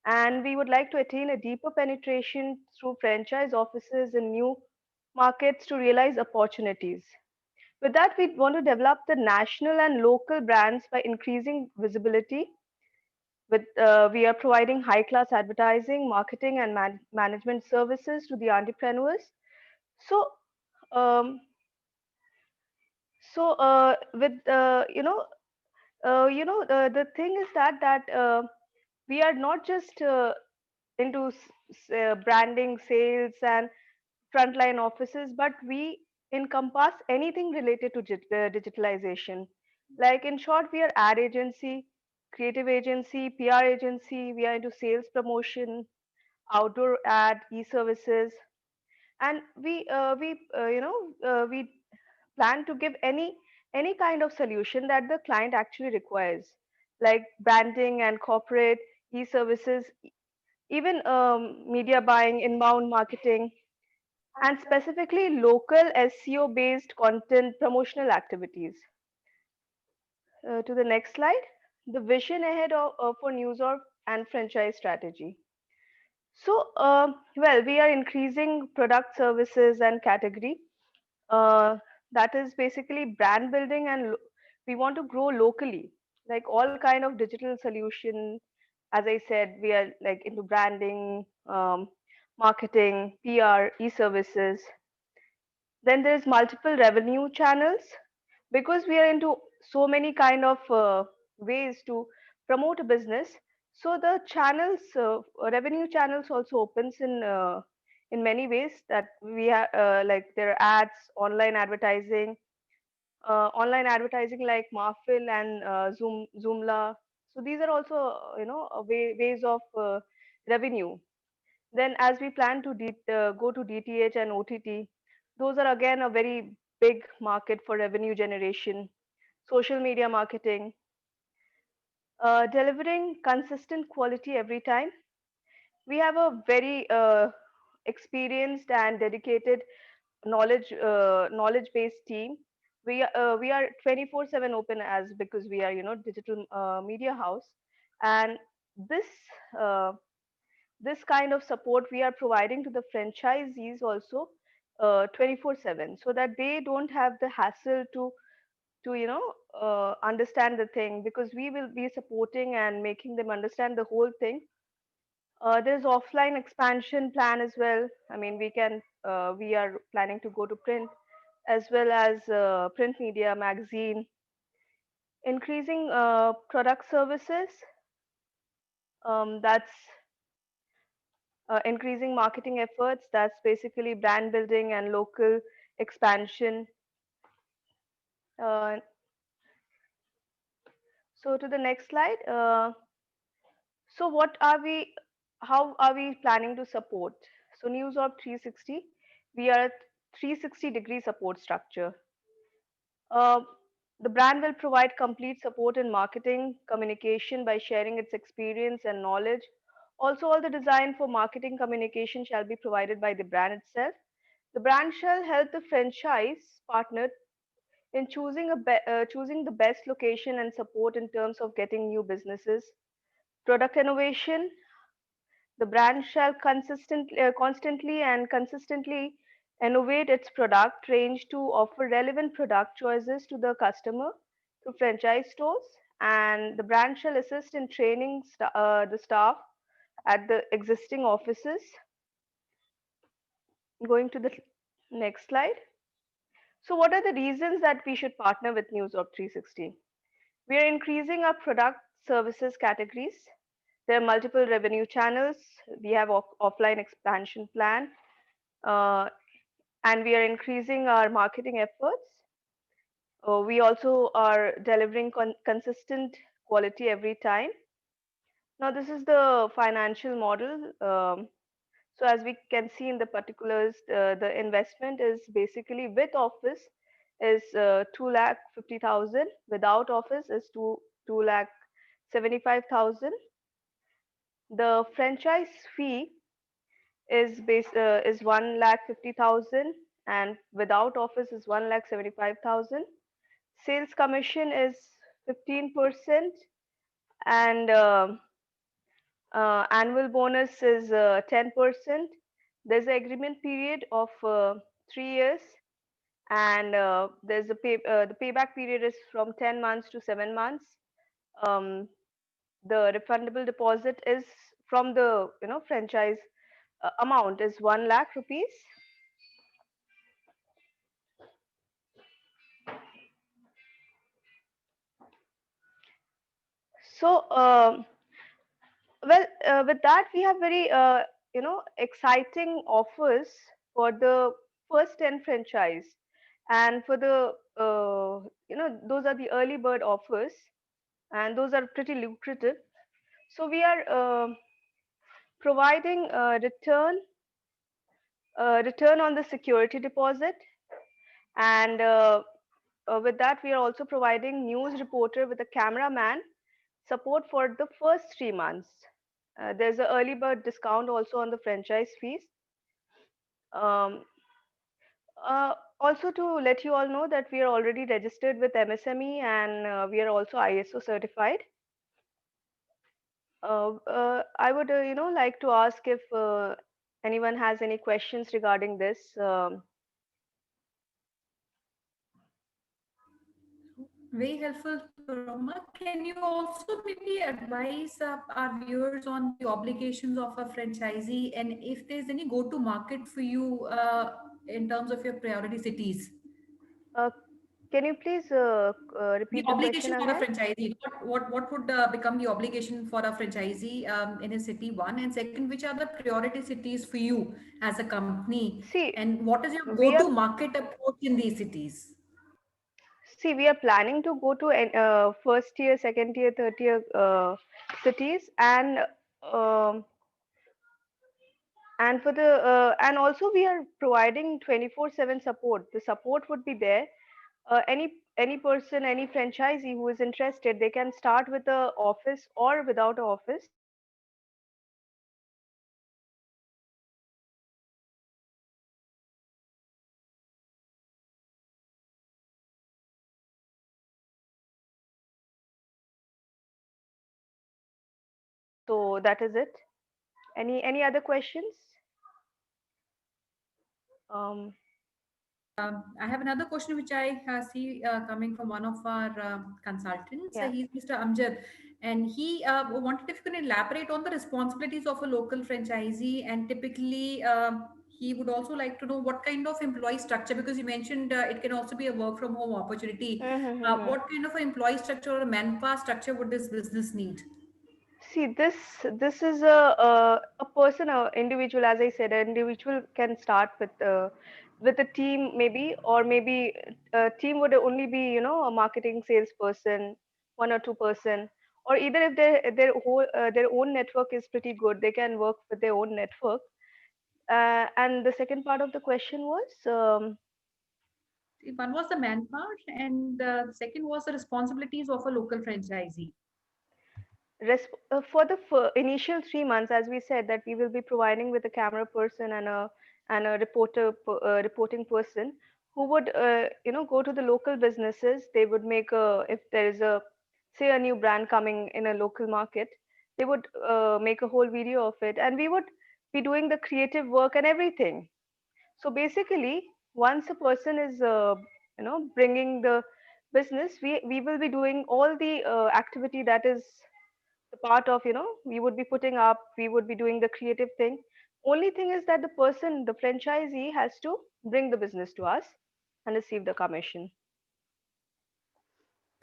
And we would like to attain a deeper penetration through franchise offices in new markets to realize opportunities. With that, we want to develop the national and local brands by increasing visibility. We are providing high class advertising, marketing, and management services to the entrepreneurs. So, um, with the thing is that we are not just into branding, sales, and frontline offices, but we encompass anything related to digitalization. Like in short, we are ad agency, creative agency, PR agency. We are into sales promotion, outdoor ad, e-services, and we plan to give any kind of solution that the client actually requires, like branding and corporate e-services, even media buying, inbound marketing, and specifically local SEO based content promotional activities. To the next slide, the vision ahead for NewsOrg and franchise strategy. So, we are increasing product services and category. Uh, that is basically brand building, and we want to grow locally, like all kind of digital solution. As I said, we are like into branding, marketing, PR, e-services. Then there's multiple revenue channels because we are into so many kind of ways to promote a business. So the channels, revenue channels also opens in many ways that we have, like there are ads, online advertising like Marfil and Zoomla. So these are also, ways of revenue. Then as we plan to go to DTH and OTT, those are again a very big market for revenue generation. Social media marketing, delivering consistent quality every time. We have a very experienced and dedicated knowledge based team. We are 24/7 open, as because we are, digital media house. And this uh, this kind of support we are providing to the franchisees also 24/7, so that they don't have the hassle to understand the thing, because we will be supporting and making them understand the whole thing. There's offline expansion plan as well. I mean, we are planning to go to print as well as print media, magazine, increasing product services. That's increasing marketing efforts. That's basically brand building and local expansion. Uh, so to the next slide. So what are we? How are we planning to support? So NewsOrg 360, we are a 360-degree support structure. Uh, the brand will provide complete support in marketing, communication by sharing its experience and knowledge. Also, all the design for marketing communication shall be provided by the brand itself. The brand shall help the franchise partner in choosing the best location and support in terms of getting new businesses. Product innovation, the brand shall constantly and consistently innovate its product range to offer relevant product choices to the customer through franchise stores, and the brand shall assist in training the staff at the existing offices. Going to the next slide. So, what are the reasons that we should partner with NewsOp 360? We are increasing our product services categories. There are multiple revenue channels. We have offline expansion plan, uh, and we are increasing our marketing efforts. We also are delivering consistent quality every time. Now, this is the financial model. So as we can see in the particulars, the investment is basically with office is 2,50,000. Without office is 2,75,000. The franchise fee is 1,50,000, and without office is 1,75,000. Sales commission is 15%, and annual bonus is 10%. There's an agreement period of 3 years, and the payback period is from 10 months to 7 months. Um, the refundable deposit is from the franchise amount is 1 lakh rupees. So with that we have very exciting offers for the first 10 franchise, and for the those are the early bird offers, and those are pretty lucrative. So we are providing return on the security deposit, and with that we are also providing news reporter with a cameraman support for the first 3 months. There's an early bird discount also on the franchise fees. Um, Also, to let you all know that we are already registered with MSME, and we are also ISO certified. I would, like to ask if anyone has any questions regarding this. Very helpful, Paroma. Can you also maybe advise our viewers on the obligations of a franchisee and if there's any go-to market for you in terms of your priority cities? Uh, can you please The repeat the question obligation for a again? franchisee. What would become the obligation for a franchisee in a city? One, and second, which are the priority cities for you as a company, See, and what is your we are go-to market approach in these cities? we are planning to go to first tier, second tier, third tier cities, um, and for the and also we are providing 24/7 support. The support would be there. Any person, any franchisee who is interested, they can start with a office or without a office. So that is it. Any other questions? Um, I have another question which I see coming from one of our consultants. yeah. He's Mr. Amjad, and he wanted if you can elaborate on the responsibilities of a local franchisee, and typically he would also like to know what kind of employee structure, because you mentioned it can also be a work from home opportunity. Mm-hmm. What kind of an employee structure or a manpower structure would this business need? See, this is a person, a individual. As I said, an individual can start with a team, maybe, or maybe a team would only be, a marketing salesperson, 1 or 2 person, or either if their own network is pretty good, they can work with their own network. And the second part of the question was, One was the manpower, and the second was the responsibilities of a local franchisee. for the initial 3 months, as we said, that we will be providing with a camera person and a reporting person who would go to the local businesses. They would make a, if there is a, say, a new brand coming in a local market, they would make a whole video of it, and we would be doing the creative work and everything. So basically, once a person is bringing the business, we will be doing all the activity that is the part of, we would be putting up, we would be doing the creative thing. Only thing is that the person, the franchisee, has to bring the business to us and receive the commission.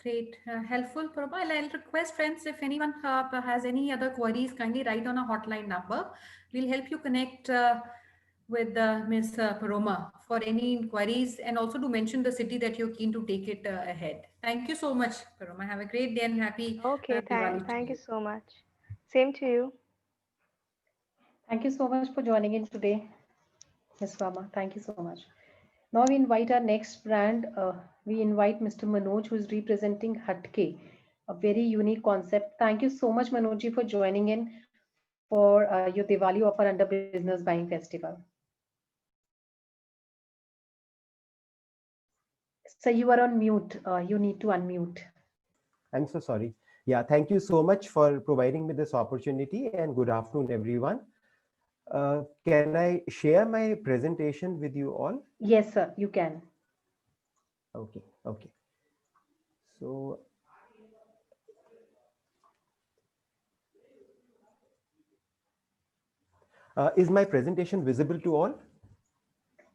Great, helpful, Prabha. I'll request friends if anyone has any other queries, kindly write on a hotline number. We'll help you connect with Ms. Paroma for any inquiries, and also to mention the city that you're keen to take it ahead. Thank you so much, Paroma. Have a great day and happy Okay, Diwali to thank you you. so much. Same to you. Thank you so much for joining in today, Ms. Rama. Thank you so much. Now we invite our next brand. We invite Mr. Manoj, who is representing Hatke, a very unique concept. Thank you so much, Manojji, for joining in for your Diwali offer under Business Buying Festival. So you are on mute. You need to unmute. I'm so sorry. Yeah, thank you so much for providing me this opportunity, and good afternoon, everyone. Can I share my presentation with you all? Yes, sir, you can. Okay, okay. So, is my presentation visible to all?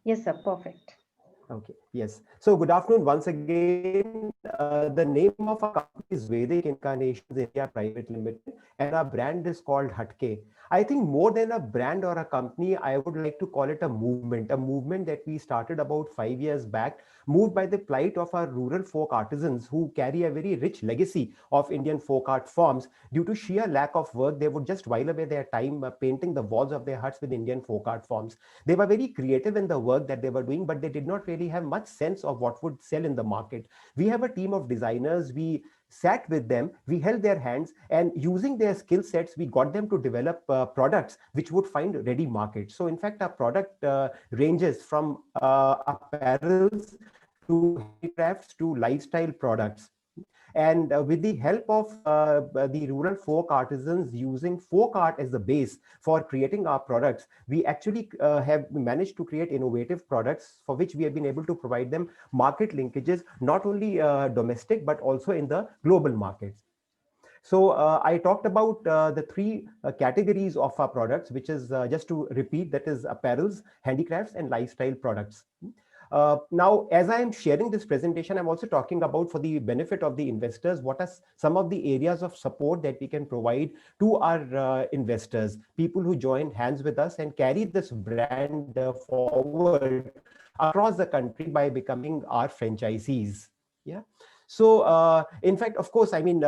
Yes, sir, perfect. Okay, yes. So good afternoon once again. The name of our company is Vedic Incarnations India Private Limited, and our brand is called Hatke. I think more than a brand or a company, I would like to call it a movement that we started about 5 years back, moved by the plight of our rural folk artisans who carry a very rich legacy of Indian folk art forms. Due to sheer lack of work, they would just while away their time painting the walls of their huts with Indian folk art forms. They were very creative in the work that they were doing, but they did not really have much sense of what would sell in the market. We have a team of designers. We sat with them, we held their hands, and using their skill sets, we got them to develop products which would find ready markets. So in fact, our product ranges from apparels to handicrafts to lifestyle products. And with the help of the rural folk artisans using folk art as the base for creating our products, we actually have managed to create innovative products for which we have been able to provide them market linkages, not only domestic, but also in the global markets. So I talked about the three categories of our products, which is just to repeat, that is apparels, handicrafts, and lifestyle products. Now, as I am sharing this presentation, I'm also talking about, for the benefit of the investors, what are some of the areas of support that we can provide to our investors, people who join hands with us and carry this brand forward across the country by becoming our franchisees. Yeah. So, in fact, of course, I mean,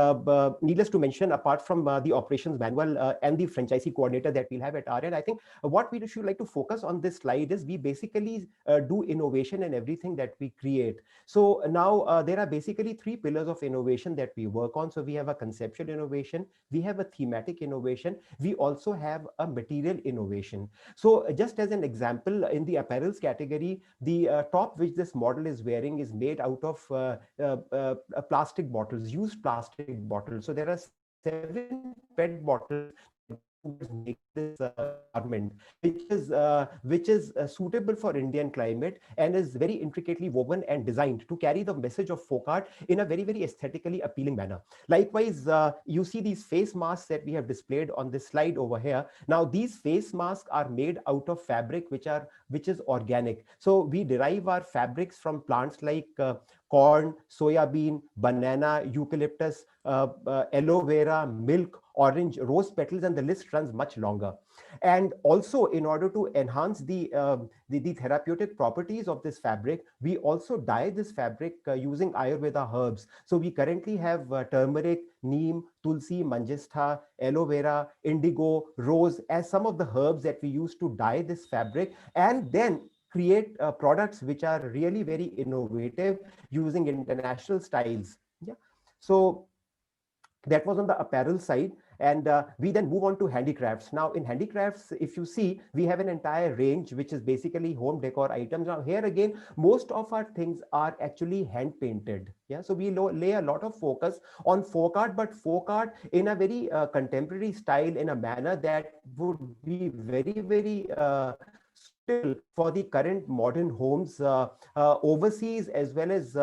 needless to mention, apart from the operations manual and the franchisee coordinator that we'll have at our end, I think what we should like to focus on this slide is we basically do innovation in everything that we create. So now there are basically three pillars of innovation that we work on. So we have a conceptual innovation, we have a thematic innovation, we also have a material innovation. So just as an example, in the apparels category, the top which this model is wearing is made out of plastic bottles, used plastic bottles. So there are 7 PET bottles make this garment, which is suitable for Indian climate and is very intricately woven and designed to carry the message of folk art in a very, very aesthetically appealing manner. Likewise, you see these face masks that we have displayed on this slide over here. Now, these face masks are made out of fabric which is organic. So we derive our fabrics from plants like corn, soya bean, banana, eucalyptus, aloe vera, milk, orange, rose petals, and the list runs much longer. And also, in order to enhance the therapeutic properties of this fabric, we also dye this fabric using Ayurveda herbs. So we currently have turmeric, neem, tulsi, manjistha, aloe vera, indigo, rose as some of the herbs that we use to dye this fabric, and then create products which are really very innovative using international styles. Yeah. So that was on the apparel side. And we then move on to handicrafts. Now in handicrafts, if you see, we have an entire range, which is basically home decor items. Now here again, most of our things are actually hand painted. Yeah, so we lay a lot of focus on folk art, but folk art in a very contemporary style, in a manner that would be very, very still for the current modern homes overseas as well as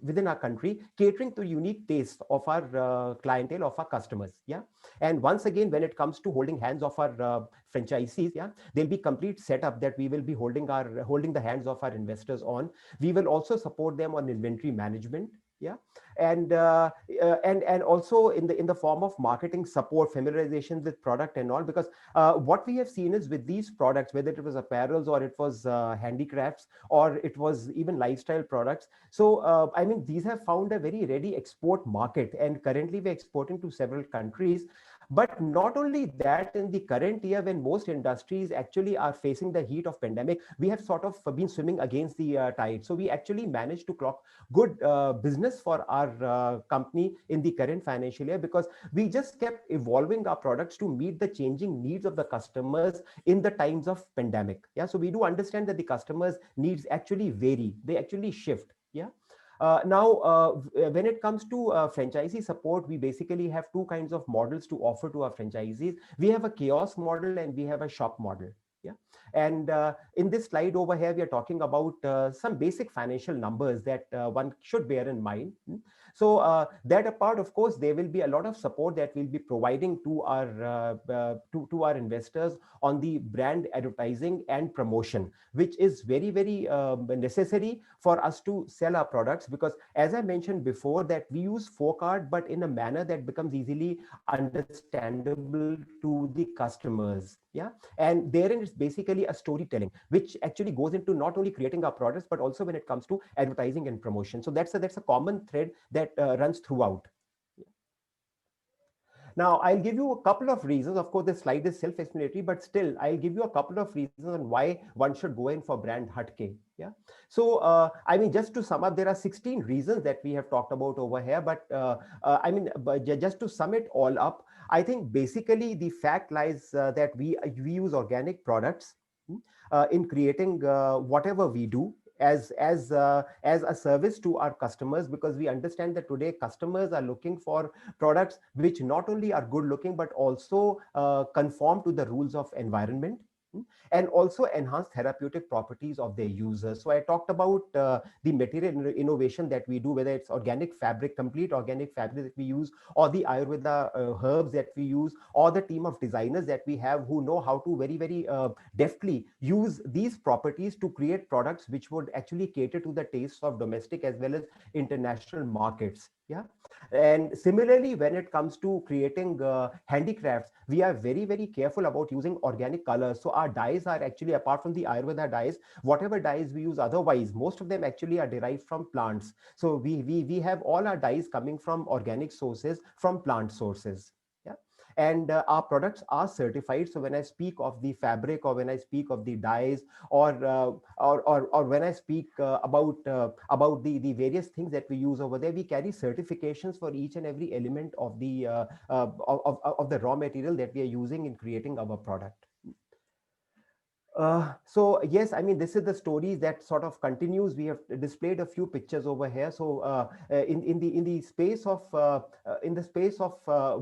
within our country, catering to unique tastes of our clientele, of our customers. Yeah. And once again, when it comes to holding hands of our franchisees, yeah, there'll be complete setup that we will be holding the hands of our investors on. We will also support them on inventory management. Yeah, and also in the form of marketing support, familiarization with product and all, because what we have seen is with these products, whether it was apparels or it was handicrafts or it was even lifestyle products. So I mean, these have found a very ready export market, and currently we're exporting to several countries. But not only that, in the current year, when most industries actually are facing the heat of pandemic, we have sort of been swimming against the tide. So we actually managed to clock good business for our company in the current financial year, because we just kept evolving our products to meet the changing needs of the customers in the times of pandemic. Yeah, so we do understand that the customers' needs actually vary, they actually shift. Yeah. Now, when it comes to franchisee support, we basically have two kinds of models to offer to our franchisees. We have a kiosk model and we have a shop model. Yeah. And in this slide over here, we are talking about some basic financial numbers that one should bear in mind. So that apart, of course, there will be a lot of support that we'll be providing to our investors on the brand advertising and promotion, which is very, very necessary for us to sell our products. Because as I mentioned before, that we use folk art, but in a manner that becomes easily understandable to the customers. Yeah, and therein it's basically a storytelling, which actually goes into not only creating our products, but also when it comes to advertising and promotion. So that's a common thread that runs throughout. Now, I'll give you a couple of reasons. Of course, this slide is self-explanatory, but still, I'll give you a couple of reasons on why one should go in for brand Hatke. Yeah. So, I mean, just to sum up, there are 16 reasons that we have talked about over here. But I mean, just to sum it all up, I think basically the fact lies that we use organic products in creating whatever we do. as a service to our customers, because we understand that today customers are looking for products which not only are good looking but also conform to the rules of environment, and also enhance therapeutic properties of their users. So I talked about the material innovation that we do, whether it's organic fabric, complete organic fabric that we use, or the Ayurveda herbs that we use, or the team of designers that we have who know how to very, very deftly use these properties to create products which would actually cater to the tastes of domestic as well as international markets. Yeah. And similarly, when it comes to creating handicrafts, we are very, very careful about using organic colors. So our dyes are actually, apart from the Ayurveda dyes, whatever dyes we use otherwise, most of them actually are derived from plants. So we have all our dyes coming from organic sources, from plant sources. Yeah. And our products are certified. So when I speak of the fabric, or when I speak of the dyes, or when I speak about the various things that we use over there, we carry certifications for each and every element of the of the raw material that we are using in creating our product. So yes, I mean, this is the story that sort of continues. We have displayed a few pictures over here. So in the space of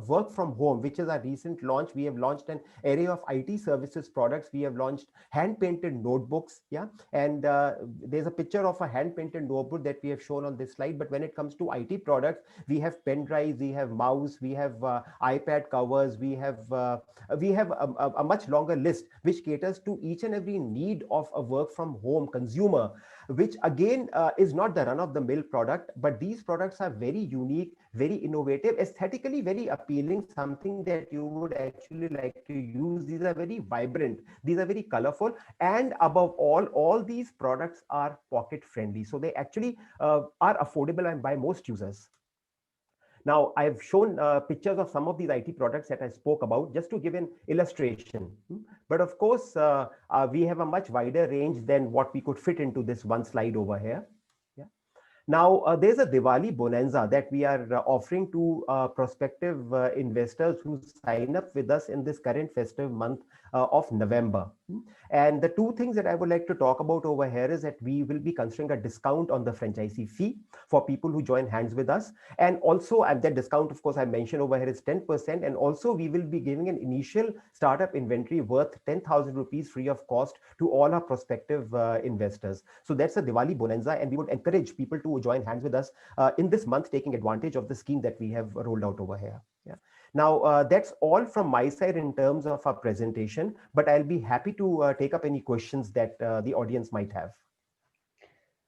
work from home, which is our recent launch, we have launched an array of IT services products. We have launched hand painted notebooks. Yeah, and there's a picture of a hand painted notebook that we have shown on this slide. But when it comes to IT products, we have pen drives, we have mouse, we have iPad covers, we have a much longer list which caters to each and every need of a work from home consumer, which again is not the run of the mill product, but these products are very unique, very innovative, aesthetically very appealing, something that you would actually like to use. These are very vibrant, these are very colorful, and above all these products are pocket friendly, so they actually are affordable and by most users. Now, I've shown pictures of some of these IT products that I spoke about just to give an illustration. But of course, we have a much wider range than what we could fit into this one slide over here. Yeah. Now, there's a Diwali bonanza that we are offering to prospective investors who sign up with us in this current festive month of November. And the two things that I would like to talk about over here is that we will be considering a discount on the franchisee fee for people who join hands with us. And also, and that discount, of course, I mentioned over here is 10%. And also, we will be giving an initial startup inventory worth 10,000 rupees free of cost to all our prospective investors. So that's a Diwali bonanza. And we would encourage people to join hands with us in this month, taking advantage of the scheme that we have rolled out over here. Yeah. Now, that's all from my side in terms of our presentation, but I'll be happy to take up any questions that the audience might have.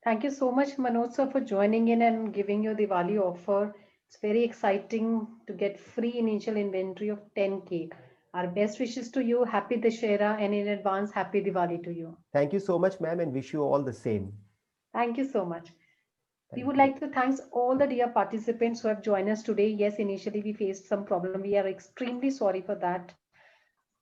Thank you so much, Manoj sir, for joining in and giving your Diwali offer. It's very exciting to get free initial inventory of 10K. Our best wishes to you. Happy Dussehra, and in advance, happy Diwali to you. Thank you so much, ma'am, and wish you all the same. Thank you so much. We would like to thank all the dear participants who have joined us today. Yes, initially we faced some problem. We are extremely sorry for that.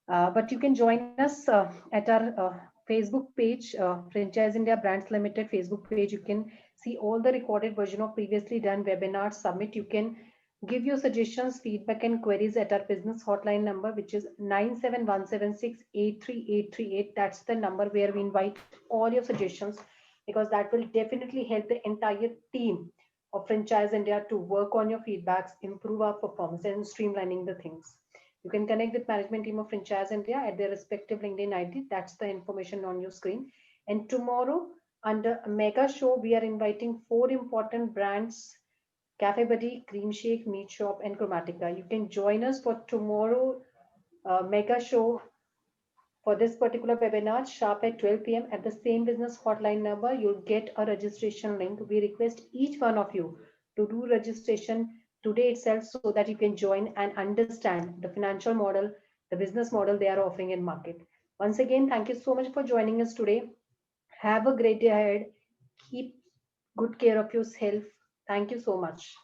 But you can join us at our Facebook page, Franchise India Brands Limited Facebook page. You can see all the recorded version of previously done webinars, summit. You can give your suggestions, feedback and queries at our business hotline number, which is 97176-83838. That's the number where we invite all your suggestions, because that will definitely help the entire team of Franchise India to work on your feedbacks, improve our performance and streamlining the things. You can connect with management team of Franchise India at their respective LinkedIn ID. That's the information on your screen. And tomorrow under Mega Show, we are inviting 4 important brands: Cafe Buddy, Cream Shake, Meat Shop and Chromatica. You can join us for tomorrow Mega Show for this particular webinar sharp at 12 p.m. at the same business hotline number. You'll get a registration link. We request each one of you to do registration today itself so that you can join and understand the financial model, the business model they are offering in market. Once again, thank you so much for joining us today. Have a great day ahead. Keep good care of yourself. Thank you so much.